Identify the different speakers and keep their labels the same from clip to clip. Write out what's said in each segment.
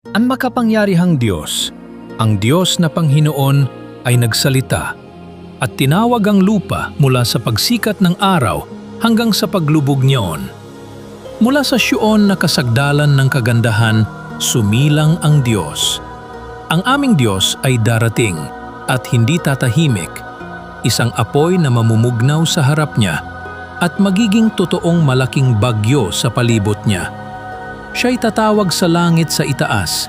Speaker 1: Ang makapangyarihang Diyos, ang Diyos na Panghinoon ay nagsalita at tinawag ang lupa mula sa pagsikat ng araw hanggang sa paglubog niyon. Mula sa Syon na kasagdalan ng kagandahan, sumilang ang Diyos. Ang aming Diyos ay darating at hindi tatahimik, isang apoy na mamumugnaw sa harap niya at magiging totoong malaking bagyo sa palibot niya. Siya'y tatawag sa langit sa itaas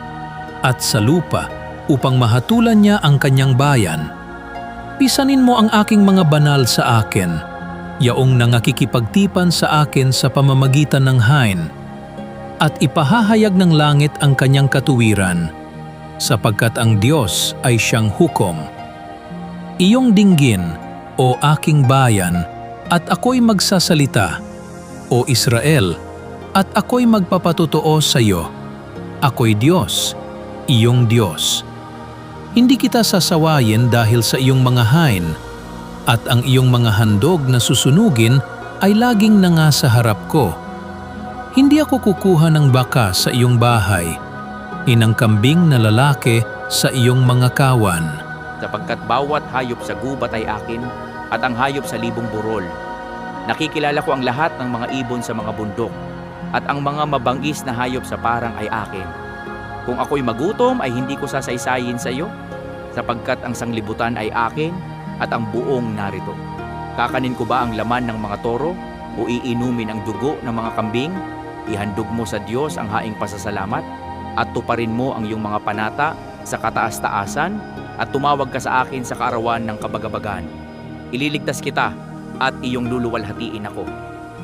Speaker 1: at sa lupa upang mahatulan niya ang kanyang bayan. Pisanin mo ang aking mga banal sa akin, yaong nangakikipagtipan sa akin sa pamamagitan ng hain, at ipahahayag ng langit ang kanyang katuwiran, sapagkat ang Diyos ay siyang hukom. Iyong dinggin, o aking bayan, at ako'y magsasalita, o Israel, at ako'y magpapatotoo sa iyo. Ako'y Diyos, iyong Diyos. Hindi kita sasawayin dahil sa iyong mga hain, at ang iyong mga handog na susunugin ay laging nasa harap ko. Hindi ako kukuha ng baka sa iyong bahay, inang kambing na lalaki sa iyong mga kawan.
Speaker 2: Sapagkat bawat hayop sa gubat ay akin, at ang hayop sa libong burol. Nakikilala ko ang lahat ng mga ibon sa mga bundok, at ang mga mabangis na hayop sa parang ay akin. Kung ako'y magutom ay hindi ko sasaysayin sa iyo, sapagkat ang sanglibutan ay akin at ang buong narito. Kakanin ko ba ang laman ng mga toro o iinumin ang dugo ng mga kambing? Ihandog mo sa Diyos ang haing pasasalamat at tuparin mo ang iyong mga panata sa kataas-taasan at tumawag ka sa akin sa kaarawan ng kabagabagan. Ililigtas kita at iyong luluwalhatiin ako.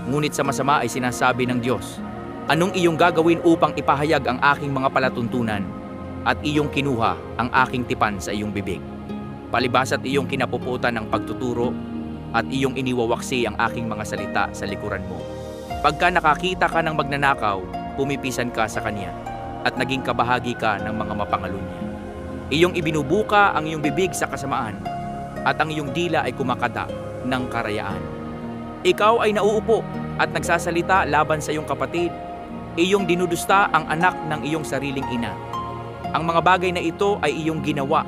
Speaker 2: Ngunit sa masama ay sinasabi ng Diyos, anong iyong gagawin upang ipahayag ang aking mga palatuntunan at iyong kinuha ang aking tipan sa iyong bibig? Palibas at iyong kinapuputan ng pagtuturo at iyong iniwawaksi ang aking mga salita sa likuran mo. Pagka nakakita ka ng magnanakaw, pumipisan ka sa kanya at naging kabahagi ka ng mga mapangalun niya. Iyong ibinubuka ang iyong bibig sa kasamaan at ang iyong dila ay kumakada ng karayaan. Ikaw ay nauupo at nagsasalita laban sa iyong kapatid. Iyong dinudusta ang anak ng iyong sariling ina. Ang mga bagay na ito ay iyong ginawa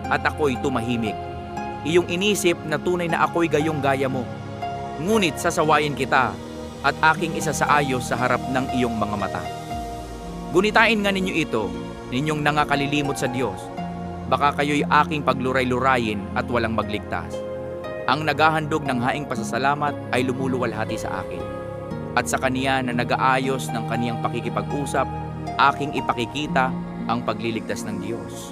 Speaker 2: at ako'y tumahimik. Iyong inisip na tunay na ako'y gayong gaya mo. Ngunit sasawayin kita at aking isasaayos sa harap ng iyong mga mata. Gunitain nga ninyo ito, ninyong nangakalilimot sa Diyos. Baka kayo'y aking pagluray-lurayin at walang magligtas. Ang naghahandog ng haing pasasalamat ay lumuluwalhati sa akin. At sa kaniya na nag-aayos ng kaniyang pakikipag-usap, aking ipakikita ang pagliligtas ng Diyos.